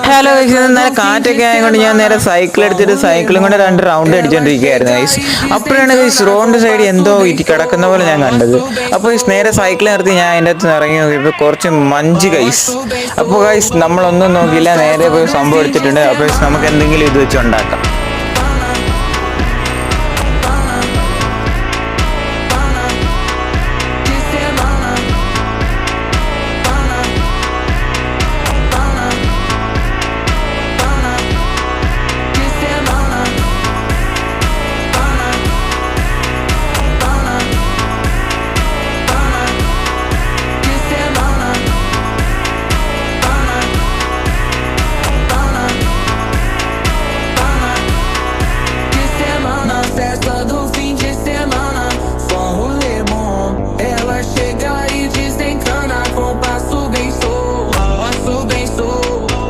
Hello guys, ഇന്നലെ കാറ്റൊക്കെ ആയതുകൊണ്ട് ഞാൻ നേരെ സൈക്കിൾ എടുത്തിട്ട് സൈക്കിളും കൊണ്ട് 2 റൗണ്ട് അടിച്ചോണ്ടിരിക്കുകയായിരുന്നു ഗൈസ്. അപ്പോഴാണ് ഗൈസ് റോഡിന്റെ സൈഡിൽ എന്തോ കിടക്കുന്ന പോലെ ഞാൻ കണ്ടത്. അപ്പോൾ ഗൈസ് നേരെ സൈക്കിൾ നിർത്തി ഞാൻ അതിൻ്റെ അകത്ത് ഇറങ്ങി നോക്കിയപ്പോൾ കുറച്ച് മഞ്ച് ഗൈസ്. അപ്പോൾ ഗൈസ് നമ്മളൊന്നും നോക്കിയില്ല, നേരെ പോയി സംഭവം എടുത്തിട്ടുണ്ട്. അപ്പോൾ നമുക്ക് എന്തെങ്കിലും ഇത് വെച്ച് ഉണ്ടാക്കാം.